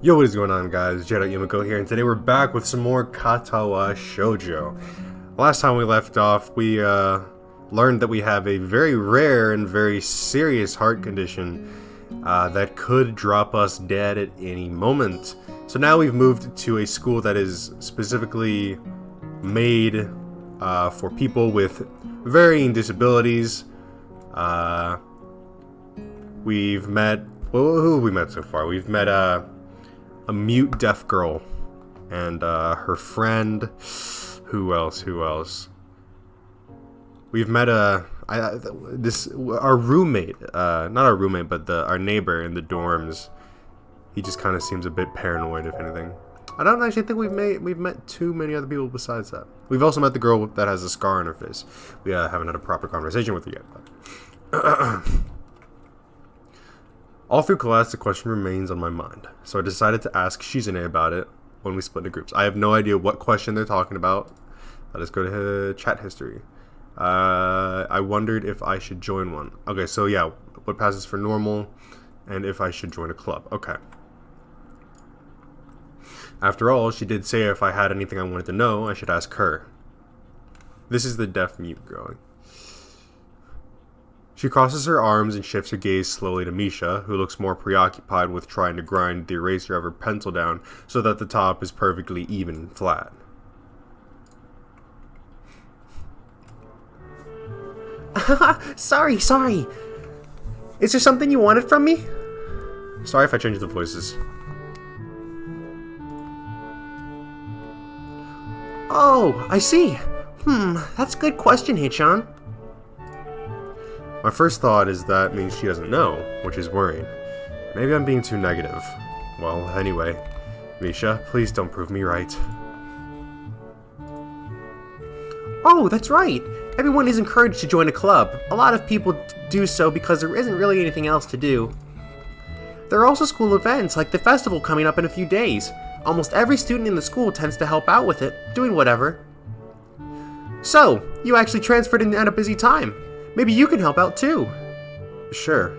Yo, what is going on, guys? J.Yumeko here, and today we're back with some more Katawa Shoujo. Last time we left off, we learned that we have a very rare and very serious heart condition that could drop us dead at any moment. So now we've moved to a school that is specifically made for people with varying disabilities. We've met... who have we met so far? We've met a mute deaf girl and her friend. Who else? We've met our roommate, not our roommate, but our neighbor in the dorms. He just kind of seems a bit paranoid, if anything. I don't actually think we've met too many other people besides that. We've also met the girl that has a scar on her face. We haven't had a proper conversation with her yet, but all through class, the question remains on my mind, so I decided to ask Shizune about it when we split into groups. I have no idea what question they're talking about. Let us go to chat history. I wondered if I should join one. Okay, so yeah, what passes for normal, and if I should join a club. Okay. After all, she did say if I had anything I wanted to know, I should ask her. This is the deaf mute girl. She crosses her arms and shifts her gaze slowly to Misha, who looks more preoccupied with trying to grind the eraser of her pencil down so that the top is perfectly even and flat. Sorry. Is there something you wanted from me? Sorry if I changed the voices. Oh, I see. That's a good question, Hichan. My first thought is that means she doesn't know, which is worrying. Maybe I'm being too negative. Well, anyway, Misha, please don't prove me right. Oh, that's right. Everyone is encouraged to join a club. A lot of people do so because there isn't really anything else to do. There are also school events, like the festival coming up in a few days. Almost every student in the school tends to help out with it, doing whatever. So, you actually transferred in at a busy time. Maybe you can help out too. Sure.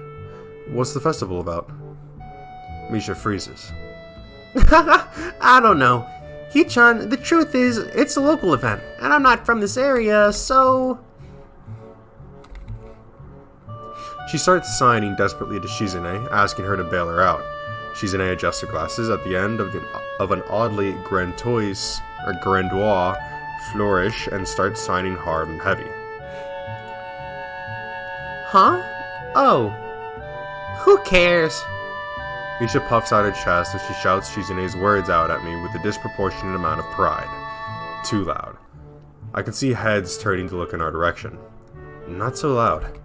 What's the festival about? Misha freezes. I don't know. Hichan, the truth is, it's a local event, and I'm not from this area, so... She starts signing desperately to Shizune, asking her to bail her out. Shizune adjusts her glasses at the end of an oddly grandiose flourish and starts signing hard and heavy. Huh? Oh. Who cares? Misha puffs out her chest as she shouts Shizune's words out at me with a disproportionate amount of pride. Too loud. I can see heads turning to look in our direction. Not so loud.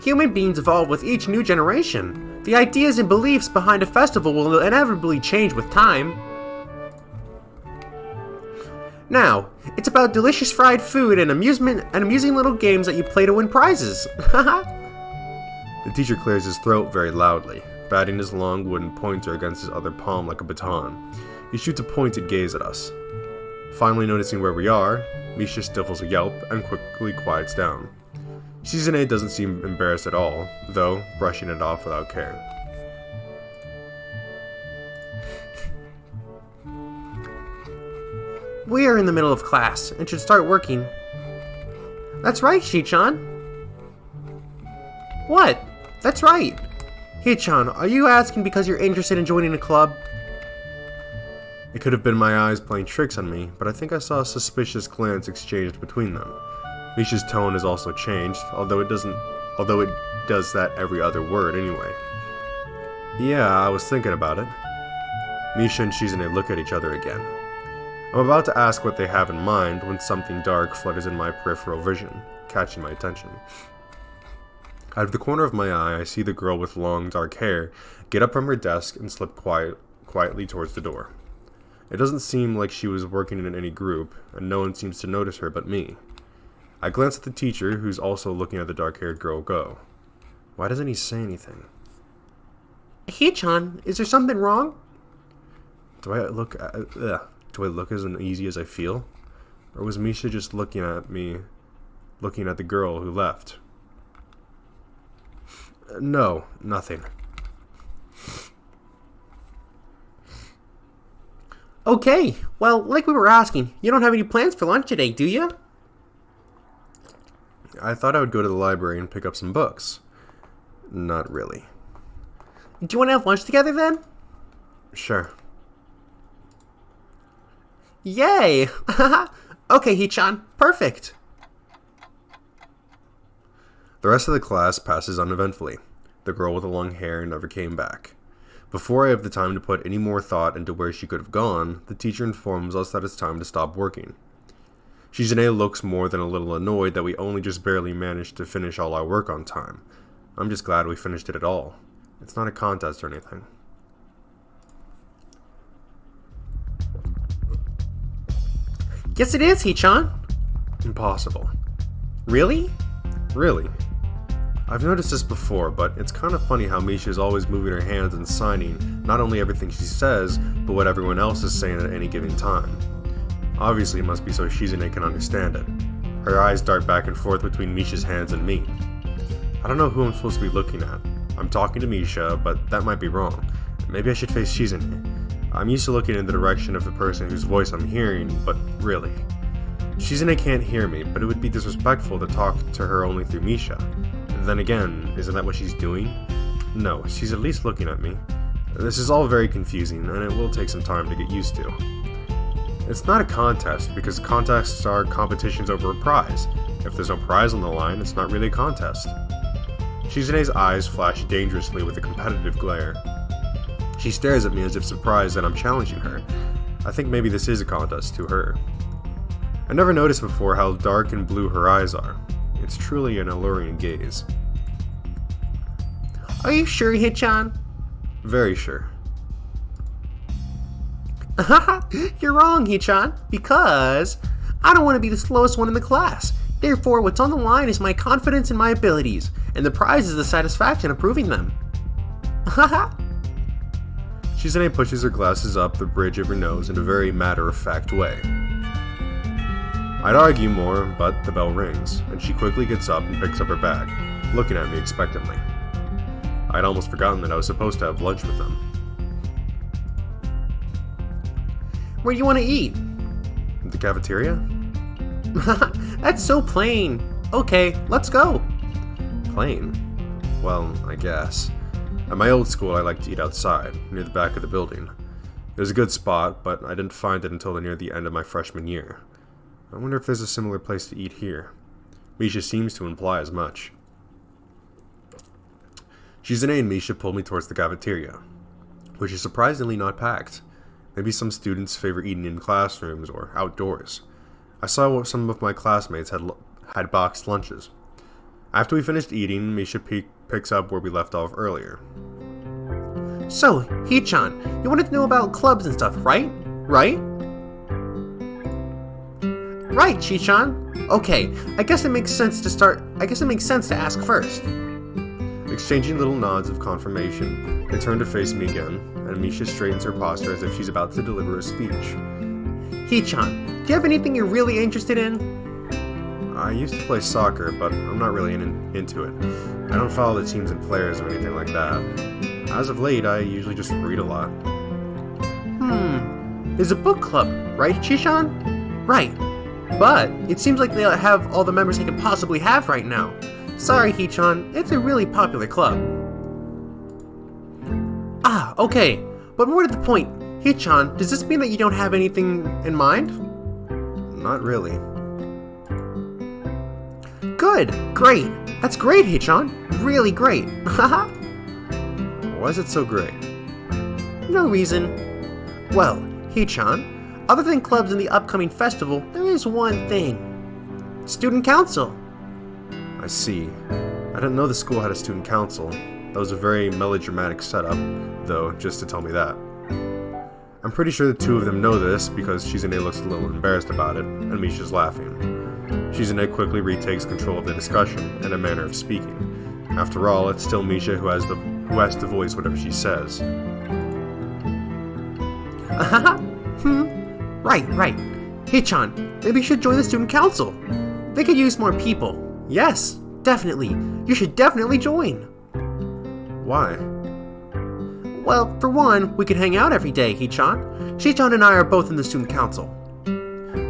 Human beings evolve with each new generation. The ideas and beliefs behind a festival will inevitably change with time. Now, it's about delicious fried food and amusing little games that you play to win prizes. The teacher clears his throat very loudly, batting his long wooden pointer against his other palm like a baton. He shoots a pointed gaze at us. Finally noticing where we are, Misha stifles a yelp and quickly quiets down. Shizune doesn't seem embarrassed at all, though brushing it off without care. We are in the middle of class and should start working. That's right, Hichan. What? That's right. Hichan, are you asking because you're interested in joining a club? It could have been my eyes playing tricks on me, but I think I saw a suspicious glance exchanged between them. Misha's tone has also changed, although it does that every other word anyway. Yeah, I was thinking about it. Misha and Shizune look at each other again. I'm about to ask what they have in mind when something dark flutters in my peripheral vision, catching my attention. Out of the corner of my eye, I see the girl with long dark hair get up from her desk and slip quietly towards the door. It doesn't seem like she was working in any group, and no one seems to notice her but me. I glance at the teacher, who's also looking at the dark-haired girl go. Why doesn't he say anything? Hichan, is there something wrong? Do I look as uneasy as I feel? Or was Misha just looking at the girl who left? No, nothing. Okay, well, like we were asking, you don't have any plans for lunch today, do you? I thought I would go to the library and pick up some books. Not really. Do you want to have lunch together then? Sure. Yay! Okay, Hee-chan, perfect. The rest of the class passes uneventfully. The girl with the long hair never came back. Before I have the time to put any more thought into where she could have gone, the teacher informs us that it's time to stop working. Shizune looks more than a little annoyed that we only just barely managed to finish all our work on time. I'm just glad we finished it at all. It's not a contest or anything. Yes, it is, Hee-chan. Impossible. Really? Really? I've noticed this before, but it's kind of funny how Misha is always moving her hands and signing not only everything she says, but what everyone else is saying at any given time. Obviously it must be so Shizune can understand it. Her eyes dart back and forth between Misha's hands and me. I don't know who I'm supposed to be looking at. I'm talking to Misha, but that might be wrong. Maybe I should face Shizune. I'm used to looking in the direction of the person whose voice I'm hearing, but really. Shizune can't hear me, but it would be disrespectful to talk to her only through Misha. Then again, isn't that what she's doing? No, she's at least looking at me. This is all very confusing, and it will take some time to get used to. It's not a contest, because contests are competitions over a prize. If there's no prize on the line, it's not really a contest. Shizune's eyes flash dangerously with a competitive glare. She stares at me as if surprised that I'm challenging her. I think maybe this is a contest to her. I never noticed before how dark and blue her eyes are. It's truly an alluring gaze. Are you sure, Hee-chan? Very sure. You're wrong, Hee-chan, because I don't want to be the slowest one in the class. Therefore, what's on the line is my confidence in my abilities, and the prize is the satisfaction of proving them. Shizune pushes her glasses up the bridge of her nose in a very matter-of-fact way. I'd argue more, but the bell rings, and she quickly gets up and picks up her bag, looking at me expectantly. I'd almost forgotten that I was supposed to have lunch with them. Where do you want to eat? The cafeteria? That's so plain. Okay, let's go. Plain? Well, I guess. At my old school, I liked to eat outside, near the back of the building. It was a good spot, but I didn't find it until near the end of my freshman year. I wonder if there's a similar place to eat here. Misha seems to imply as much. Shizune and Misha pulled me towards the cafeteria, which is surprisingly not packed. Maybe some students favor eating in classrooms or outdoors. I saw what some of my classmates had boxed lunches. After we finished eating, Misha picks up where we left off earlier. So, Hee-chan, you wanted to know about clubs and stuff, right? Right, Hee-chan. Okay, I guess it makes sense to ask first. Exchanging little nods of confirmation, they turn to face me again, and Misha straightens her posture as if she's about to deliver a speech. Hee-chan, do you have anything you're really interested in? I used to play soccer, but I'm not really into it. I don't follow the teams and players or anything like that. As of late, I usually just read a lot. There's a book club, right, Hee-chan? Right. But it seems like they have all the members they can possibly have right now. Sorry, Hee-chan, it's a really popular club. Ah, okay. But more to the point, Hee-chan, does this mean that you don't have anything in mind? Not really. Good, great. That's great, Hee-chan. Really great. Haha. Why is it so great? No reason. Well, Hee-chan, other than clubs in the upcoming festival, there is one thing. Student council. I see. I didn't know the school had a student council. That was a very melodramatic setup, though, just to tell me that. I'm pretty sure the two of them know this because Shizune looks a little embarrassed about it, and Misha's laughing. Shizune quickly retakes control of the discussion and a manner of speaking. After all, it's still Misha who has to voice whatever she says. Right. Hee-chan, maybe you should join the student council. They could use more people. Yes, definitely. You should definitely join. Why? Well, for one, we could hang out every day, Hee-chan. Shi-chan and I are both in the student council.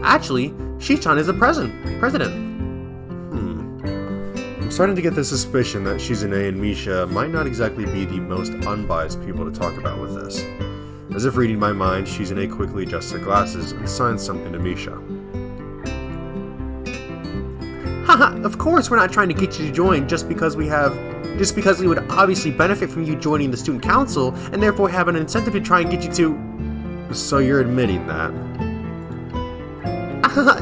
Actually, Shi-chan is the president. I'm starting to get the suspicion that Shizune and Misha might not exactly be the most unbiased people to talk about with this. As if reading my mind, Shizune quickly adjusts her glasses and signs something to Misha. Haha, of course we're not trying to get you to join just because we would obviously benefit from you joining the student council and therefore have an incentive to try and get you to... So you're admitting that?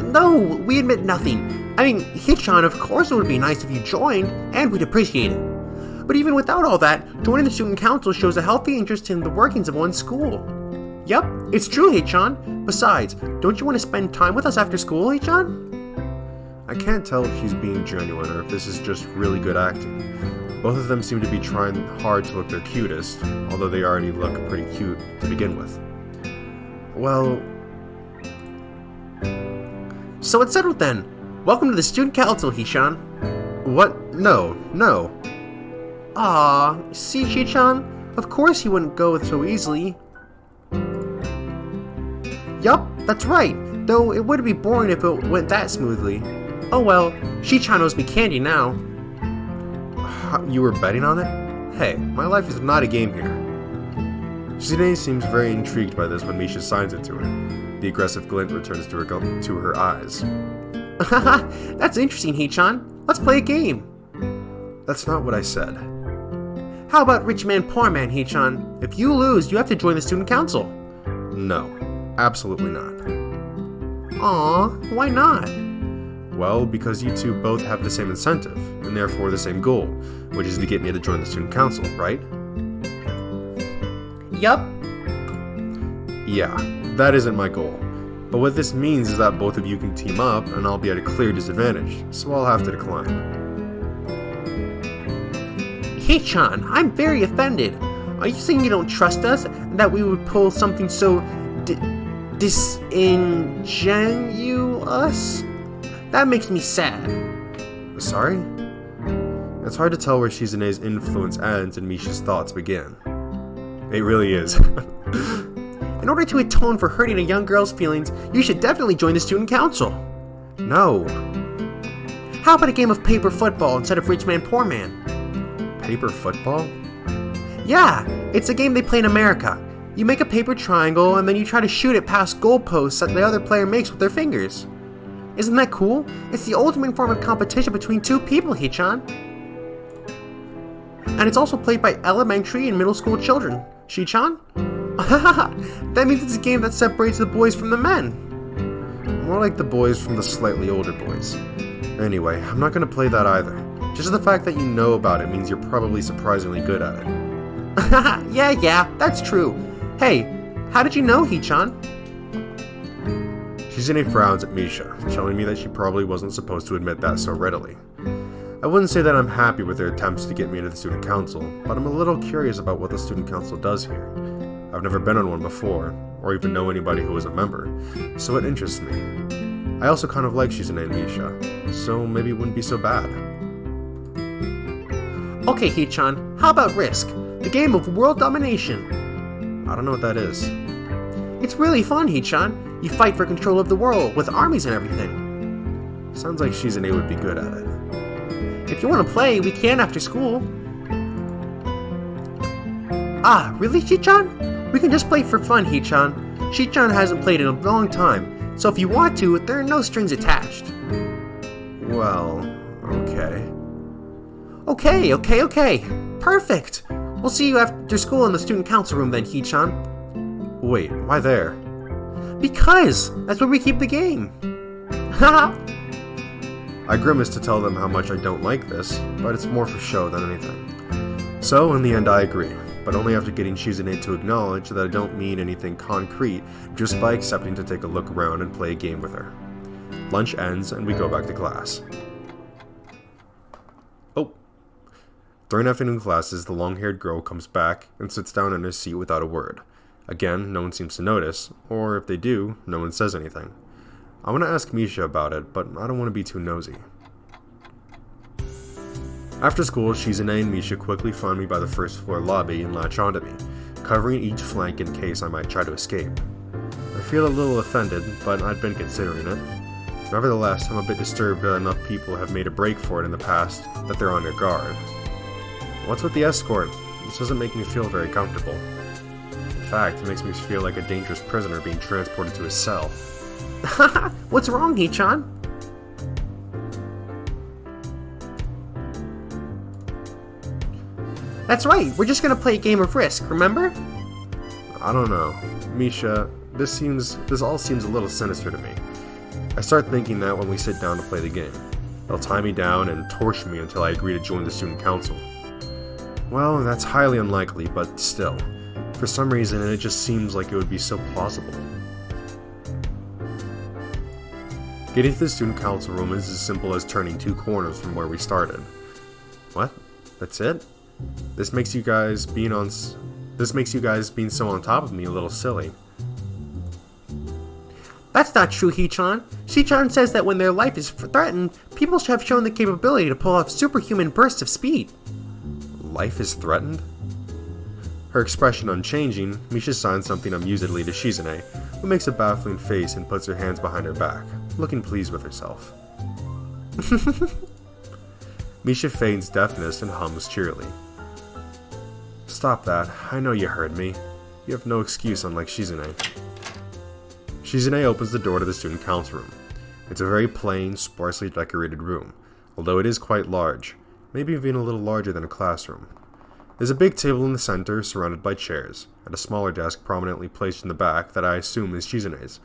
No, we admit nothing. I mean, Hee-chan, of course it would be nice if you joined, and we'd appreciate it. But even without all that, joining the student council shows a healthy interest in the workings of one's school. Yep, it's true, Hee-chan. Besides, don't you want to spend time with us after school, Hee-chan? I can't tell if she's being genuine or if this is just really good acting. Both of them seem to be trying hard to look their cutest, although they already look pretty cute to begin with. Well... So it's settled then. Welcome to the student council, Hee-chan. What? No. See, Hee-chan? Of course he wouldn't go so easily. Yup, that's right. Though it would be boring if it went that smoothly. Oh well, Hee-chan owes me candy now. You were betting on it? Hey, my life is not a game here. Shizune seems very intrigued by this when Misha signs it to her. The aggressive glint returns to her eyes. That's interesting, Hee-chan. Let's play a game. That's not what I said. How about rich man, poor man, Hee-chan? If you lose, you have to join the student council. No, absolutely not. Aw, why not? Well, because you two both have the same incentive, and therefore the same goal, which is to get me to join the student council, right? Yup. Yeah, that isn't my goal. But what this means is that both of you can team up, and I'll be at a clear disadvantage, so I'll have to decline. Hee-chan, I'm very offended. Are you saying you don't trust us, and that we would pull something so disingenuous? That makes me sad. Sorry? It's hard to tell where Shizune's influence ends and Misha's thoughts begin. It really is. In order to atone for hurting a young girl's feelings, you should definitely join the student council. No. How about a game of paper football instead of rich man, poor man? Paper football? Yeah, it's a game they play in America. You make a paper triangle and then you try to shoot it past goalposts that the other player makes with their fingers. Isn't that cool? It's the ultimate form of competition between two people, Hee-chan. And it's also played by elementary and middle school children. Shi-chan? That means it's a game that separates the boys from the men. More like the boys from the slightly older boys. Anyway, I'm not going to play that either. Just the fact that you know about it means you're probably surprisingly good at it. Yeah, that's true. Hey, how did you know, Hee-chan? Shizune frowns at Misha, telling me that she probably wasn't supposed to admit that so readily. I wouldn't say that I'm happy with their attempts to get me into the student council, but I'm a little curious about what the student council does here. I've never been on one before, or even know anybody who is a member, so it interests me. I also kind of like Shizune and Misha, so maybe it wouldn't be so bad. Okay, Hee-chan, how about Risk? The game of world domination. I don't know what that is. It's really fun, Hee-chan. You fight for control of the world, with armies and everything. Sounds like Shizune would be good at it. If you want to play, we can after school. Ah, really, Hee-chan? We can just play for fun, Hee-chan. Hee-chan hasn't played in a long time, so if you want to, there are no strings attached. Well, okay. Okay. Perfect. We'll see you after school in the student council room then, Hee-chan. Wait, why there? Because that's where we keep the game. Haha. I grimace to tell them how much I don't like this, but it's more for show than anything. So, in the end, I agree, but only after getting Shizune to acknowledge that I don't mean anything concrete just by accepting to take a look around and play a game with her. Lunch ends, and we go back to class. Oh. During afternoon classes, the long-haired girl comes back and sits down in her seat without a word. Again, no one seems to notice, or if they do, no one says anything. I want to ask Misha about it, but I don't want to be too nosy. After school, Shizune and Misha quickly find me by the first floor lobby and latch onto me. covering each flank in case I might try to escape. I feel a little offended, but I've been considering it. Nevertheless, I'm a bit disturbed that enough people have made a break for it in the past that they're on their guard. What's with the escort? This doesn't make me feel very comfortable. In fact, it makes me feel like a dangerous prisoner being transported to a cell. What's wrong, Hee-chan? That's right, we're just gonna play a game of Risk, remember? I don't know. Misha, this all seems a little sinister to me. I start thinking that when we sit down to play the game, they'll tie me down and torture me until I agree to join the student council. Well, that's highly unlikely, but still. For some reason, it just seems like it would be so plausible. Getting to the student council room is as simple as turning 2 corners from where we started. What? That's it? This makes you guys being so on top of me a little silly. That's not true, Hee-chan. Hee-chan says that when their life is threatened, people have shown the capability to pull off superhuman bursts of speed. Life is threatened? Her expression unchanging, Misha signs something amusedly to Shizune, who makes a baffling face and puts her hands behind her back, looking pleased with herself. Misha feigns deafness and hums cheerily. Stop that, I know you heard me. You have no excuse, unlike Shizune. Shizune opens the door to the student council room. It's a very plain, sparsely decorated room, although it is quite large, maybe even a little larger than a classroom. There's a big table in the center, surrounded by chairs, and a smaller desk prominently placed in the back that I assume is Shizune's.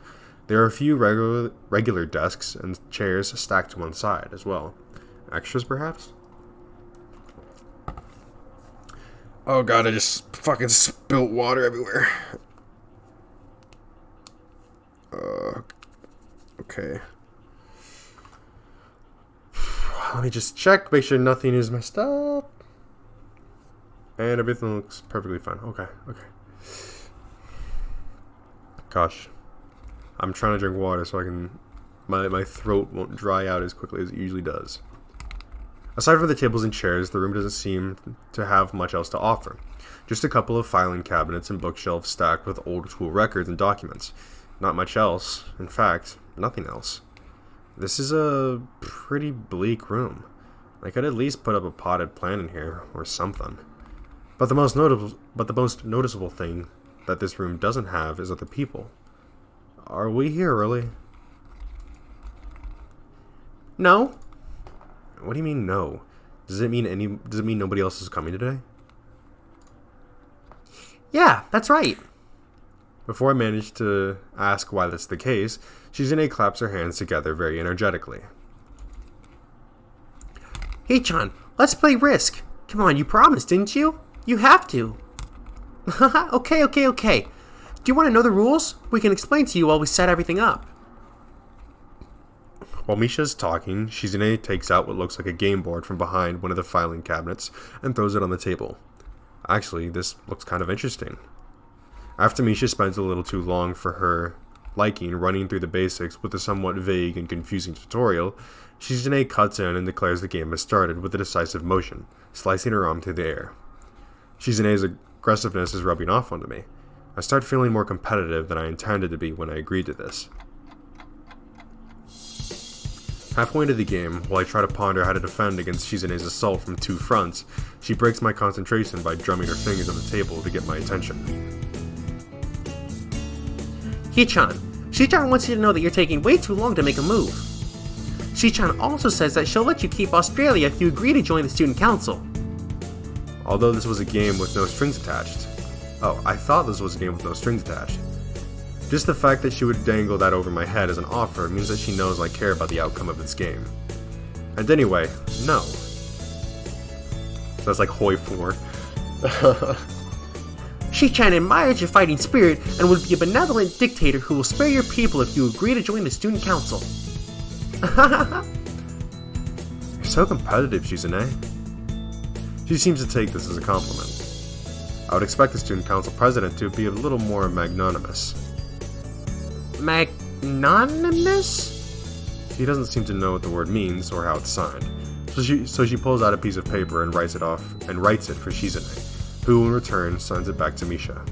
There are a few regular desks and chairs stacked to one side as well. Extras, perhaps? Oh god, I just fucking spilt water everywhere. Okay. Let me just check, make sure nothing is messed up. And everything looks perfectly fine. Okay. Gosh. I'm trying to drink water so I can... My throat won't dry out as quickly as it usually does. Aside from the tables and chairs, the room doesn't seem to have much else to offer. Just a couple of filing cabinets and bookshelves stacked with old school records and documents. Not much else. In fact, nothing else. This is a pretty bleak room. I could at least put up a potted plant in here, or something. But the most noticeable thing that this room doesn't have is other people. Are we here early? No. What do you mean no? Does it mean nobody else is coming today? Yeah, that's right. Before I manage to ask why that's the case, Shizune claps her hands together very energetically. Hee-chan, let's play Risk. Come on, you promised, didn't you? You have to. Okay. Do you want to know the rules? We can explain to you while we set everything up. While Misha's talking, Shizune takes out what looks like a game board from behind one of the filing cabinets and throws it on the table. Actually, this looks kind of interesting. After Misha spends a little too long for her liking running through the basics with a somewhat vague and confusing tutorial, Shizune cuts in and declares the game has started with a decisive motion, slicing her arm through the air. Shizune's aggressiveness is rubbing off onto me. I start feeling more competitive than I intended to be when I agreed to this. Halfway into the game, while I try to ponder how to defend against Shizune's assault from 2 fronts, she breaks my concentration by drumming her fingers on the table to get my attention. Hee-chan, Shii-chan wants you to know that you're taking way too long to make a move. Shii-chan also says that she'll let you keep Australia if you agree to join the student council. Although this was a game with no strings attached. Oh, I thought this was a game with no strings attached. Just the fact that she would dangle that over my head as an offer means that she knows I care about the outcome of this game. And anyway, no. So that's like hoi 4. Shii-chan admires your fighting spirit and would be a benevolent dictator who will spare your people if you agree to join the student council. You're so competitive, Shizune. She seems to take this as a compliment. I would expect the student council president to be a little more magnanimous. Magnanimous? She doesn't seem to know what the word means or how it's signed. So she pulls out a piece of paper and writes it for Shizune, who in return sends it back to Misha.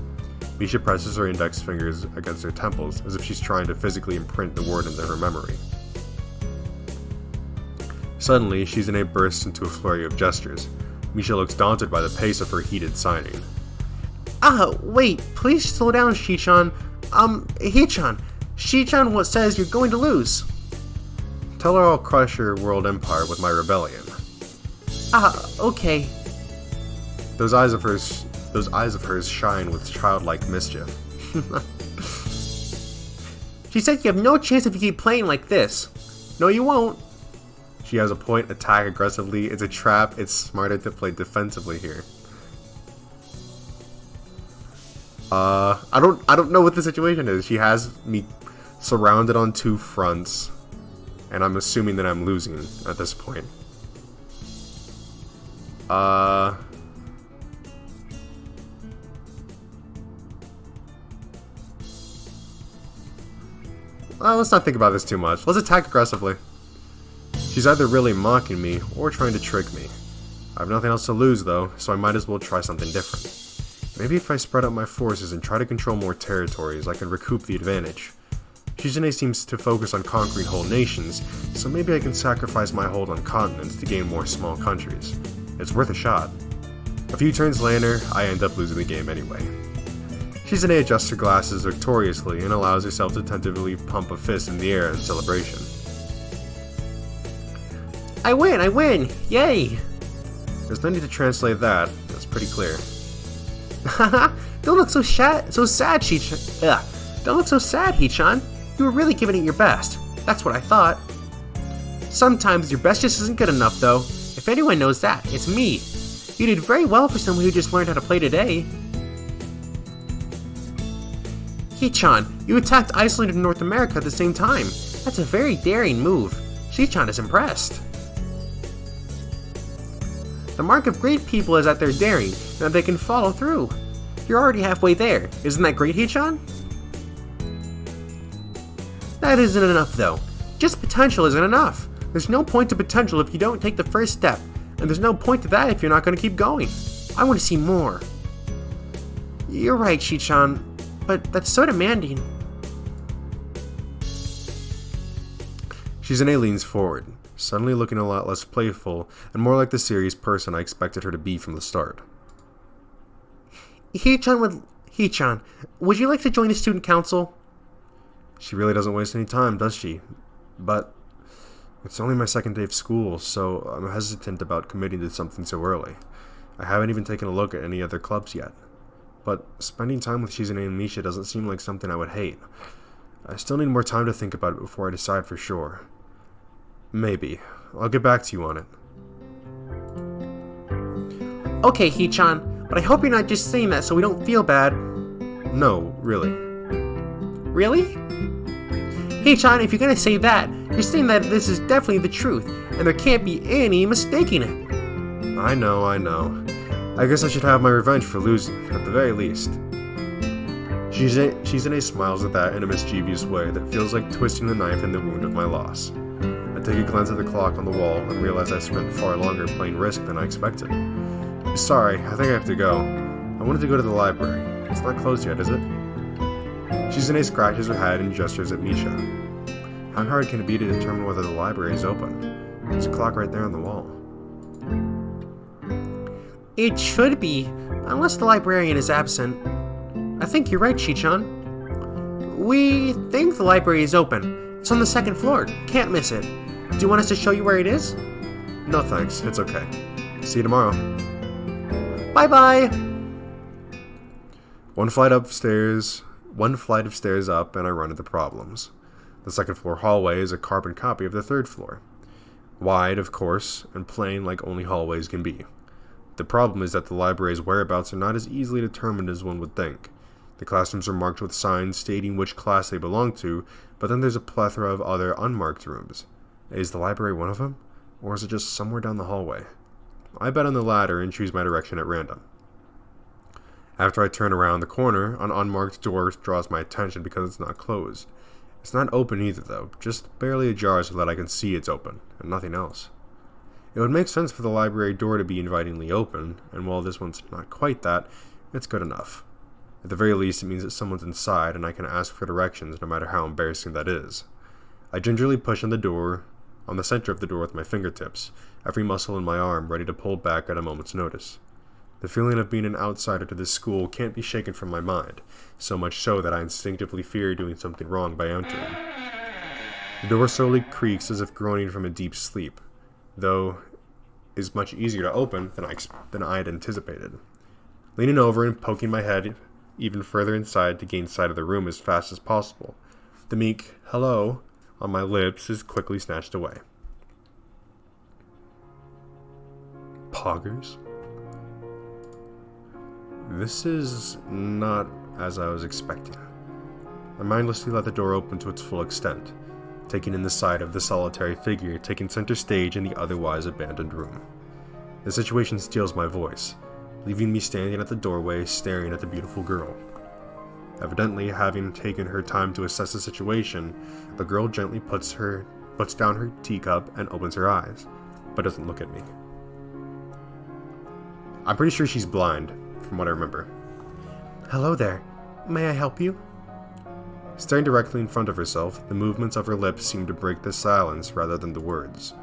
Misha presses her index fingers against her temples as if she's trying to physically imprint the word into her memory. Suddenly, Shizune bursts into a flurry of gestures. Misha looks daunted by the pace of her heated signing. Wait, please slow down, Shi-chan. Hee-chan. Shi-chan what says you're going to lose. Tell her I'll crush your world empire with my rebellion. Okay. Those eyes of hers shine with childlike mischief. She said you have no chance if you keep playing like this. No, you won't. She has a point, attack aggressively. It's a trap. It's smarter to play defensively here. I don't know what the situation is. She has me surrounded on two fronts, and I'm assuming that I'm losing at this point. Well, let's not think about this too much. Let's attack aggressively. She's either really mocking me or trying to trick me. I have nothing else to lose though, so I might as well try something different. Maybe if I spread out my forces and try to control more territories, I can recoup the advantage. Shizune seems to focus on conquering whole nations, so maybe I can sacrifice my hold on continents to gain more small countries. It's worth a shot. A few turns later, I end up losing the game anyway. Shizune adjusts her glasses victoriously and allows herself to tentatively pump a fist in the air in celebration. I win! Yay! There's no need to translate that, that's pretty clear. Don't look so sad, Shi-chan. Don't look so sad, Hee-chan. You were really giving it your best. That's what I thought. Sometimes your best just isn't good enough, though. If anyone knows that, it's me. You did very well for someone who just learned how to play today. Hee-chan, you attacked Iceland and North America at the same time. That's a very daring move. Shi-chan is impressed. The mark of great people is that they're daring, and that they can follow through. You're already halfway there. Isn't that great, Hee-chan? That isn't enough, though. Just potential isn't enough. There's no point to potential if you don't take the first step, and there's no point to that if you're not going to keep going. I want to see more. You're right, Shi-chan, but that's so demanding. Shizune leans forward, suddenly looking a lot less playful and more like the serious person I expected her to be from the start. Hee-chan, would you like to join the student council? She really doesn't waste any time, does she? But it's only my second day of school, so I'm hesitant about committing to something so early. I haven't even taken a look at any other clubs yet. But spending time with Shizune and Misha doesn't seem like something I would hate. I still need more time to think about it before I decide for sure. Maybe. I'll get back to you on it. Okay, Hee-chan, but I hope you're not just saying that so we don't feel bad. No, really. Really? Hee-chan, if you're gonna say that, you're saying that this is definitely the truth, and there can't be any mistaking it. I know. I guess I should have my revenge for losing, at the very least. Shizune smiles at that in a mischievous way that feels like twisting the knife in the wound of my loss. I take a glance at the clock on the wall and realize I spent far longer playing Risk than I expected. Sorry, I think I have to go. I wanted to go to the library. It's not closed yet, is it? Shizune scratches her head and gestures at Misha. How hard can it be to determine whether the library is open? There's a clock right there on the wall. It should be, unless the librarian is absent. I think you're right, Shi-chan. We think the library is open. It's on the second floor. Can't miss it. Do you want us to show you where it is? No thanks, it's okay. See you tomorrow. Bye-bye! One flight of stairs up, and I run into problems. The second floor hallway is a carbon copy of the third floor. Wide, of course, and plain like only hallways can be. The problem is that the library's whereabouts are not as easily determined as one would think. The classrooms are marked with signs stating which class they belong to, but then there's a plethora of other unmarked rooms. Is the library one of them? Or is it just somewhere down the hallway? I bet on the latter and choose my direction at random. After I turn around the corner, an unmarked door draws my attention because it's not closed. It's not open either though, just barely ajar so that I can see it's open, and nothing else. It would make sense for the library door to be invitingly open, and while this one's not quite that, it's good enough. At the very least, it means that someone's inside and I can ask for directions no matter how embarrassing that is. I gingerly push on the center of the door with my fingertips, every muscle in my arm ready to pull back at a moment's notice. The feeling of being an outsider to this school can't be shaken from my mind, so much so that I instinctively fear doing something wrong by entering. The door slowly creaks as if groaning from a deep sleep, though is much easier to open than I had anticipated. Leaning over and poking my head even further inside to gain sight of the room as fast as possible, the meek hello on my lips is quickly snatched away. Poggers? This is not as I was expecting. I mindlessly let the door open to its full extent, taking in the sight of the solitary figure taking center stage in the otherwise abandoned room. The situation steals my voice, leaving me standing at the doorway staring at the beautiful girl. Evidently, having taken her time to assess the situation, the girl gently puts down her teacup and opens her eyes, but doesn't look at me. I'm pretty sure she's blind, from what I remember. Hello there. May I help you? Staring directly in front of herself, the movements of her lips seem to break the silence rather than the words.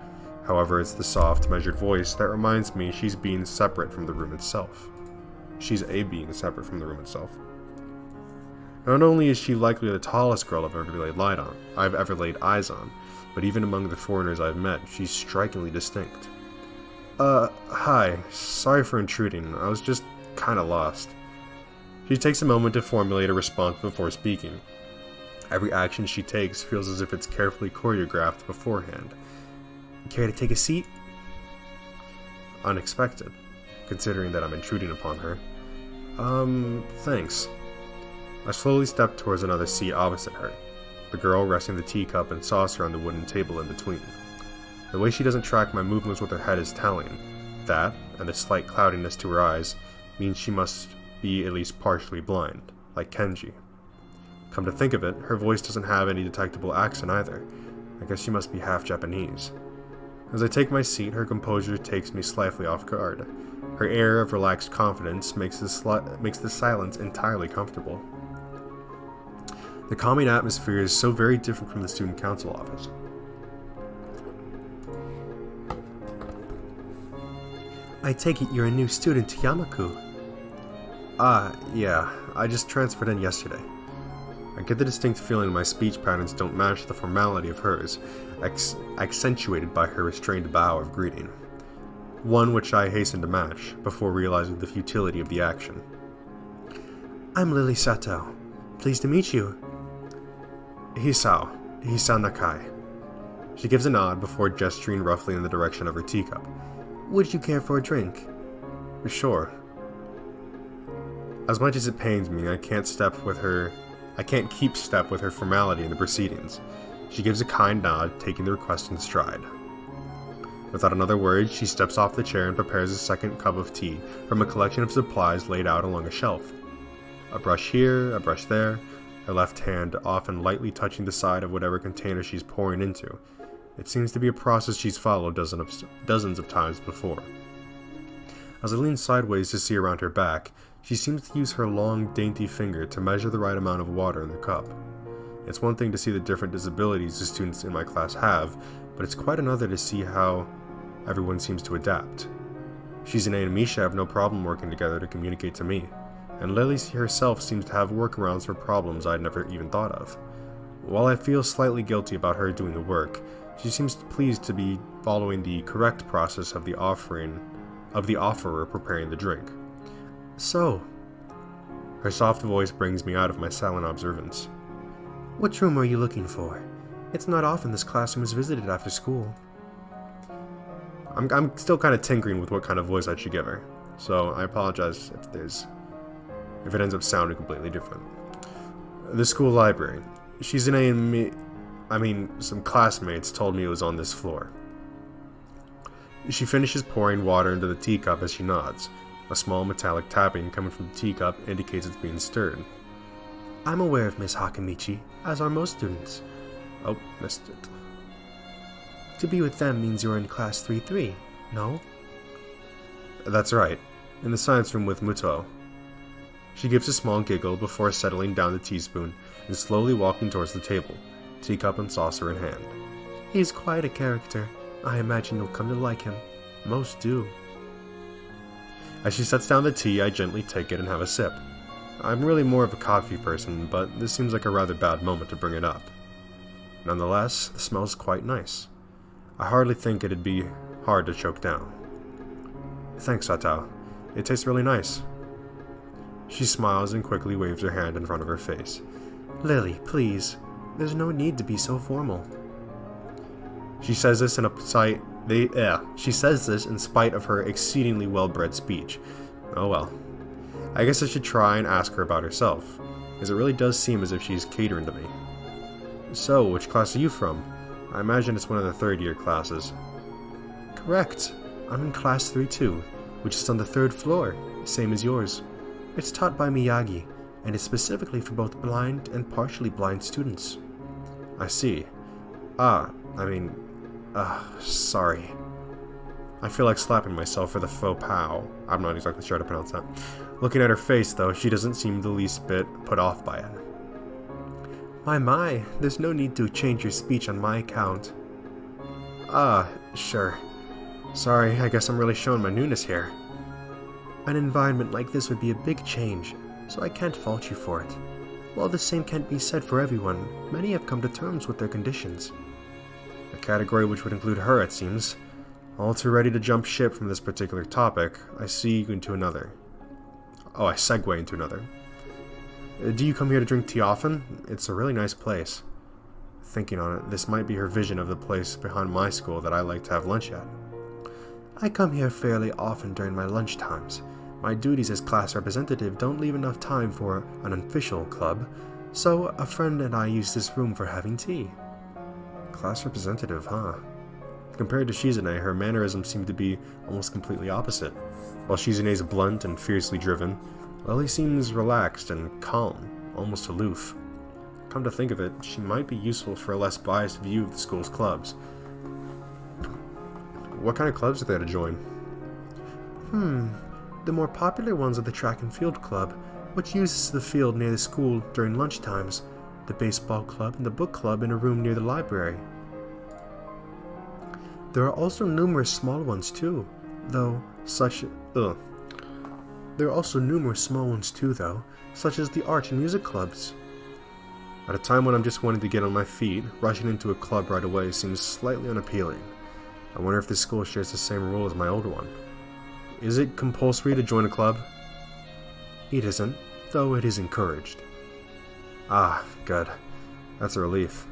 However, it's the soft, measured voice that reminds me she's being separate from the room itself. She's a being separate from the room itself. Not only is she likely the tallest girl I've ever laid eyes on, but even among the foreigners I've met, she's strikingly distinct. Hi. Sorry for intruding. I was just kinda lost. She takes a moment to formulate a response before speaking. Every action she takes feels as if it's carefully choreographed beforehand. Care to take a seat? Unexpected, considering that I'm intruding upon her. Thanks. I slowly step towards another seat opposite her, the girl resting the teacup and saucer on the wooden table in between. The way she doesn't track my movements with her head is telling. That, and the slight cloudiness to her eyes, means she must be at least partially blind, like Kenji. Come to think of it, her voice doesn't have any detectable accent either. I guess she must be half Japanese. As I take my seat, her composure takes me slightly off guard. Her air of relaxed confidence makes the silence entirely comfortable. The calming atmosphere is so very different from the student council office. I take it you're a new student to Yamaku. Yeah, I just transferred in yesterday. I get the distinct feeling my speech patterns don't match the formality of hers, accentuated by her restrained bow of greeting. One which I hasten to match, before realizing the futility of the action. I'm Lily Sato. Pleased to meet you. Hisao Nakai. She gives a nod before gesturing roughly in the direction of her teacup. Would you care for a drink? Sure. As much as it pains me, I can't keep step with her formality in the proceedings. She gives a kind nod, taking the request in stride. Without another word, she steps off the chair and prepares a second cup of tea from a collection of supplies laid out along a shelf. A brush here, a brush there, her left hand often lightly touching the side of whatever container she's pouring into. It seems to be a process she's followed dozens of times before. As I lean sideways to see around her back, she seems to use her long, dainty finger to measure the right amount of water in the cup. It's one thing to see the different disabilities the students in my class have, but it's quite another to see how everyone seems to adapt. She's and Misha have no problem working together to communicate to me, and Lily herself seems to have workarounds for problems I'd never even thought of. While I feel slightly guilty about her doing the work, she seems pleased to be following the correct process of the offerer preparing the drink. So, her soft voice brings me out of my silent observance. Which room are you looking for? It's not often this classroom is visited after school. I'm still kind of tinkering with what kind of voice I should give her, so I apologize if it ends up sounding completely different. The school library. She's some classmates told me it was on this floor. She finishes pouring water into the teacup as she nods. A small metallic tapping coming from the teacup indicates it's being stirred. I'm aware of Miss Hakamichi, as are most students. Oh, missed it. To be with them means you're in class 3-3, No? That's right. In the science room with Muto. She gives a small giggle before settling down the teaspoon and slowly walking towards the table, teacup and saucer in hand. He's quite a character. I imagine you'll come to like him. Most do. As she sets down the tea, I gently take it and have a sip. I'm really more of a coffee person, but this seems like a rather bad moment to bring it up. Nonetheless, the smell's quite nice. I hardly think it'd be hard to choke down. Thanks, Satao. It tastes really nice. She smiles and quickly waves her hand in front of her face. Lily, please. There's no need to be so formal. She says this in spite of her exceedingly well-bred speech. Oh well. I guess I should try and ask her about herself, as it really does seem as if she's catering to me. So, which class are you from? I imagine it's one of the third-year classes. Correct. I'm in class 3-2, which is on the 3rd floor, same as yours. It's taught by Miyagi, and it's specifically for both blind and partially blind students. I see. Sorry. I feel like slapping myself for the faux pas. I'm not exactly sure how to pronounce that. Looking at her face, though, she doesn't seem the least bit put off by it. My, there's no need to change your speech on my account. Sure. Sorry, I guess I'm really showing my newness here. An environment like this would be a big change, so I can't fault you for it. While the same can't be said for everyone, many have come to terms with their conditions. A category which would include her, it seems. All too ready to jump ship from this particular topic, I segue into another. Do you come here to drink tea often? It's a really nice place. Thinking on it, this might be her vision of the place behind my school that I like to have lunch at. I come here fairly often during my lunch times. My duties as class representative don't leave enough time for an official club, so a friend and I use this room for having tea. Class representative, huh? Compared to Shizune, her mannerisms seem to be almost completely opposite. While Shizune's blunt and fiercely driven, Lily seems relaxed and calm, almost aloof. Come to think of it, she might be useful for a less biased view of the school's clubs. What kind of clubs are there to join? The more popular ones are the track and field club, which uses the field near the school during lunch times, the baseball club and the book club in a room near the library. There are also numerous small ones too, such as the art and music clubs. At a time when I'm just wanting to get on my feet, rushing into a club right away seems slightly unappealing. I wonder if this school shares the same rule as my old one. Is it compulsory to join a club? It isn't, though it is encouraged. Ah, good. That's a relief.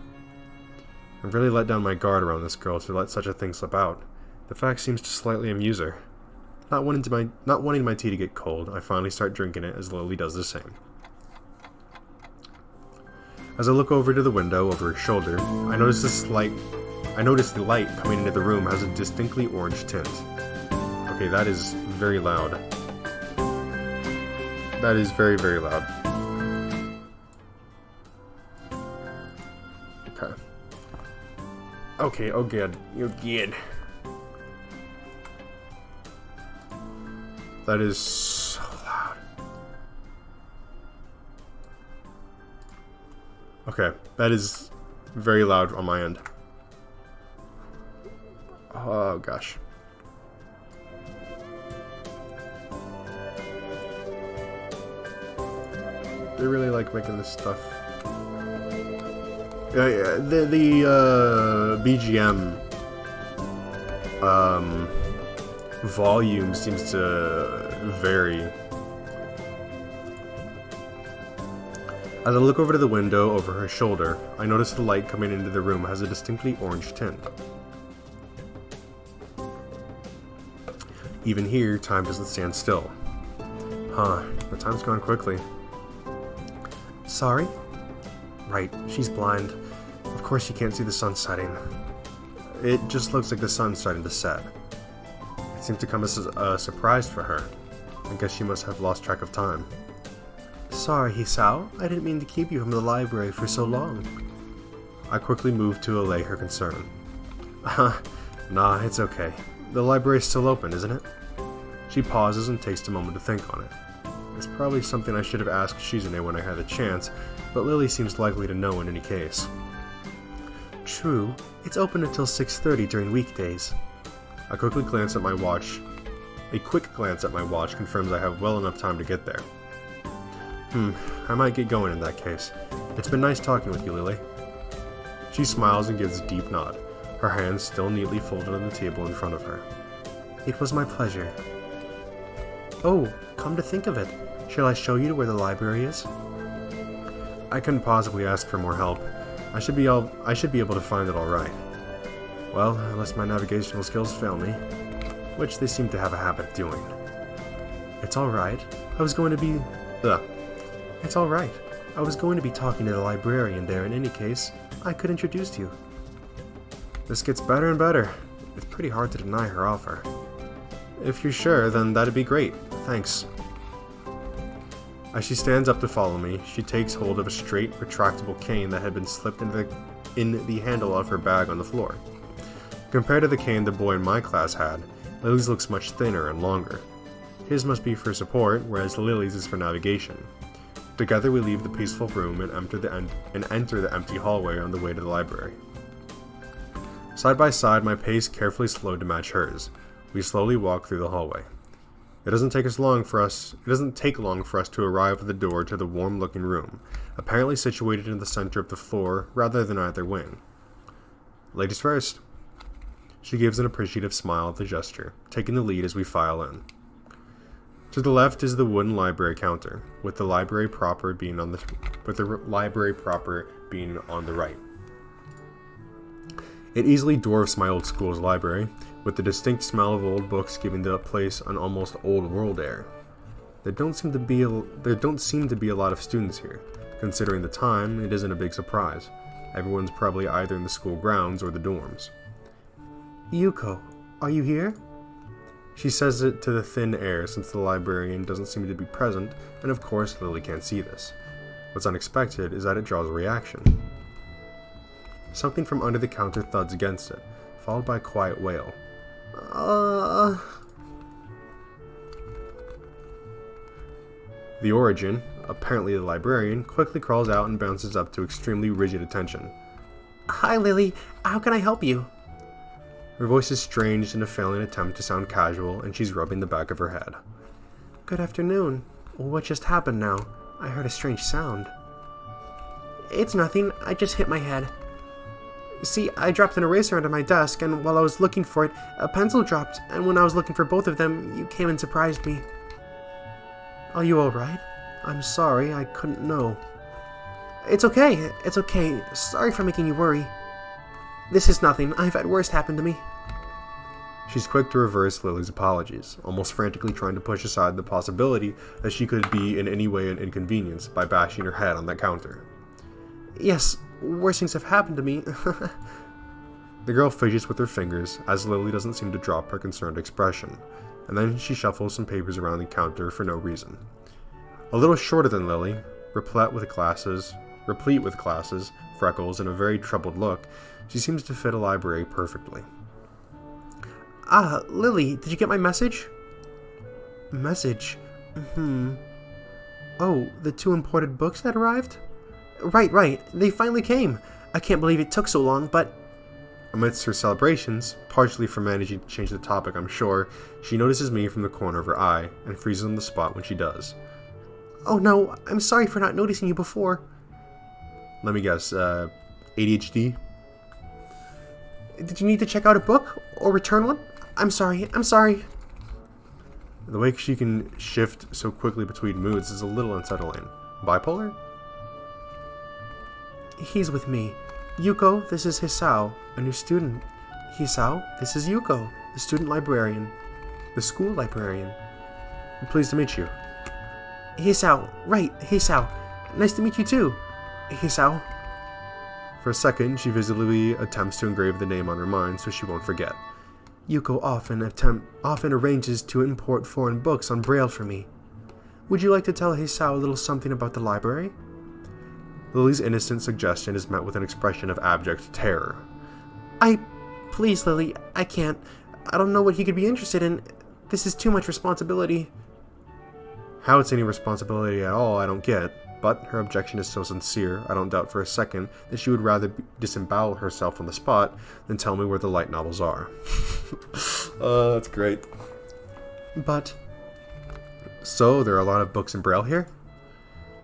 I've really let down my guard around this girl to let such a thing slip out. The fact seems to slightly amuse her. Not wanting my tea to get cold, I finally start drinking it as Lily does the same. As I look over to the window over her shoulder, I notice the light coming into the room has a distinctly orange tint. Okay, that is very loud. That is very, very loud. Okay, oh good. You're good. That is so loud. Okay, that is very loud on my end. Oh gosh. They really like making this stuff. The BGM volume seems to vary. As I look over to the window over her shoulder, I notice the light coming into the room has a distinctly orange tint. Even here, time doesn't stand still. Huh, the time's gone quickly. Sorry? Right, she's blind. Of course she can't see the sun setting. It just looks like the sun's starting to set. It seemed to come as a surprise for her. I guess she must have lost track of time. Sorry, Hisao. I didn't mean to keep you from the library for so long. I quickly moved to allay her concern. Nah, it's okay. The library's still open, isn't it? She pauses and takes a moment to think on it. It's probably something I should have asked Shizune when I had the chance, but Lily seems likely to know in any case. True, it's open until 6:30 during weekdays. A quick glance at my watch confirms I have well enough time to get there. I might get going in that case. It's been nice talking with you, Lily. She smiles and gives a deep nod, her hands still neatly folded on the table in front of her. It was my pleasure. Oh, come to think of it, shall I show you where the library is? I couldn't possibly ask for more help. I should be able to find it all right. Well, unless my navigational skills fail me, which they seem to have a habit of doing. It's all right. I was going to be talking to the librarian there in any case. I could introduce you. This gets better and better. It's pretty hard to deny her offer. If you're sure, then that'd be great. Thanks. As she stands up to follow me, she takes hold of a straight, retractable cane that had been slipped in the handle of her bag on the floor. Compared to the cane the boy in my class had, Lily's looks much thinner and longer. His must be for support, whereas Lily's is for navigation. Together we leave the peaceful room and enter the empty hallway on the way to the library. Side by side, my pace carefully slowed to match hers. We slowly walk through the hallway. It doesn't take long for us to arrive at the door to the warm-looking room, apparently situated in the center of the floor rather than either wing. Ladies first. She gives an appreciative smile at the gesture, taking the lead as we file in. To the left is the wooden library counter, with the library proper being on the right. It easily dwarfs my old school's library, with the distinct smell of old books giving the place an almost old-world air. There don't seem to be a lot of students here. Considering the time, it isn't a big surprise. Everyone's probably either in the school grounds or the dorms. Yuko, are you here? She says it to the thin air since the librarian doesn't seem to be present, and of course Lily can't see this. What's unexpected is that it draws a reaction. Something from under the counter thuds against it, followed by a quiet wail. The origin, apparently the librarian, quickly crawls out and bounces up to extremely rigid attention. Hi, Lily. How can I help you? Her voice is strange in a failing attempt to sound casual, and she's rubbing the back of her head. Good afternoon. What just happened now? I heard a strange sound. It's nothing. I just hit my head. See, I dropped an eraser under my desk, and while I was looking for it, a pencil dropped, and when I was looking for both of them, you came and surprised me. Are you alright? I'm sorry, I couldn't know. It's okay. Sorry for making you worry. This is nothing. I've had worse happen to me. She's quick to reverse Lily's apologies, almost frantically trying to push aside the possibility that she could be in any way an inconvenience by bashing her head on that counter. Yes, worse things have happened to me. The girl fidgets with her fingers, as Lily doesn't seem to drop her concerned expression, and then she shuffles some papers around the counter for no reason. A little shorter than Lily, replete with glasses, freckles, and a very troubled look, she seems to fit a library perfectly. Ah, Lily, did you get my message? Message? Oh, the 2 imported books that arrived? Right, they finally came. I can't believe it took so long, but... Amidst her celebrations, partially for managing to change the topic I'm sure, she notices me from the corner of her eye, and freezes on the spot when she does. Oh no, I'm sorry for not noticing you before. Let me guess, ADHD? Did you need to check out a book? Or return one? I'm sorry. The way she can shift so quickly between moods is a little unsettling. Bipolar? He's with me. Yuko, this is Hisao, a new student. Hisao, this is Yuko, the student librarian. The school librarian. I'm pleased to meet you. Hisao, right, Hisao. Nice to meet you too. Hisao. For a second, she visibly attempts to engrave the name on her mind so she won't forget. Yuko often arranges to import foreign books on Braille for me. Would you like to tell Hisao a little something about the library? Lily's innocent suggestion is met with an expression of abject terror. Please, Lily, I can't. I don't know what he could be interested in. This is too much responsibility. How it's any responsibility at all, I don't get. But her objection is so sincere, I don't doubt for a second that she would rather disembowel herself on the spot than tell me where the light novels are. That's great. But... So, there are a lot of books in Braille here?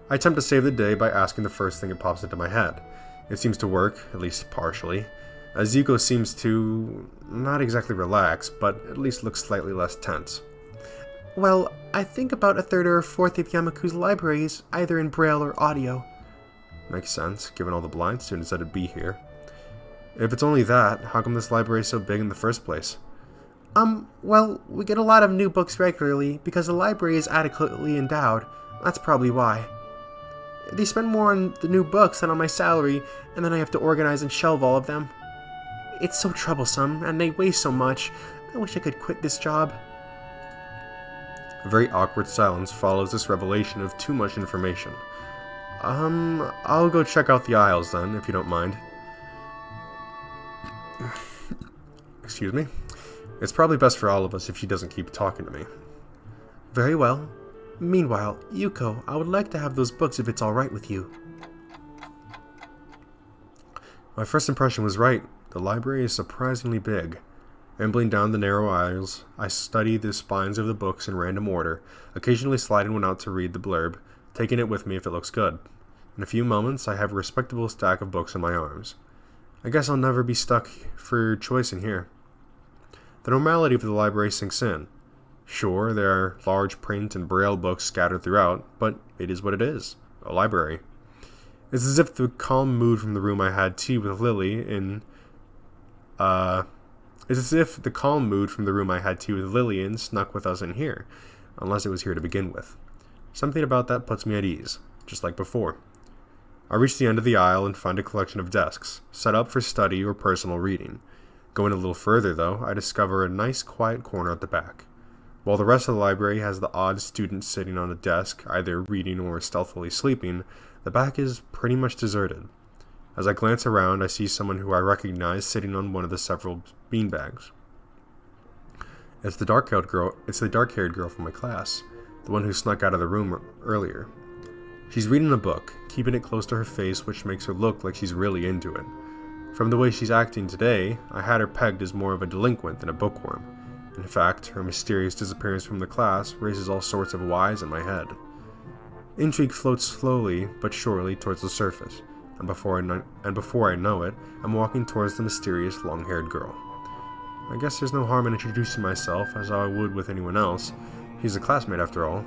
I attempt to save the day by asking the first thing that pops into my head. It seems to work, at least partially, as Yuko seems to not exactly relax, but at least look slightly less tense. Well, I think about a third or a fourth of Yameko's libraries, either in Braille or audio. Makes sense, given all the blind students that'd be here. If it's only that, how come this library is so big in the first place? Well, we get a lot of new books regularly because the library is adequately endowed. That's probably why. They spend more on the new books than on my salary, and then I have to organize and shelve all of them. It's so troublesome, and they waste so much. I wish I could quit this job. A very awkward silence follows this revelation of too much information. I'll go check out the aisles then, if you don't mind. Excuse me? It's probably best for all of us if she doesn't keep talking to me. Very well. Meanwhile, Yuko, I would like to have those books if it's alright with you. My first impression was right. The library is surprisingly big. Ambling down the narrow aisles, I study the spines of the books in random order, occasionally sliding one out to read the blurb, taking it with me if it looks good. In a few moments, I have a respectable stack of books in my arms. I guess I'll never be stuck for choice in here. The normality of the library sinks in. Sure, there are large print and braille books scattered throughout, but it is what it is. A library. It's as if the calm mood from the room I had tea with Lily in... It's as if the calm mood from the room I had tea with Lily in snuck with us in here, unless it was here to begin with. Something about that puts me at ease, just like before. I reach the end of the aisle and find a collection of desks, set up for study or personal reading. Going a little further, though, I discover a nice quiet corner at the back. While the rest of the library has the odd student sitting on a desk, either reading or stealthily sleeping, the back is pretty much deserted. As I glance around, I see someone who I recognize sitting on one of the several beanbags. It's the dark-haired girl from my class, the one who snuck out of the room earlier. She's reading a book, keeping it close to her face, which makes her look like she's really into it. From the way she's acting today, I had her pegged as more of a delinquent than a bookworm. In fact, her mysterious disappearance from the class raises all sorts of whys in my head. Intrigue floats slowly but surely towards the surface, and before I know it, I'm walking towards the mysterious long-haired girl. I guess there's no harm in introducing myself as I would with anyone else. She's a classmate after all.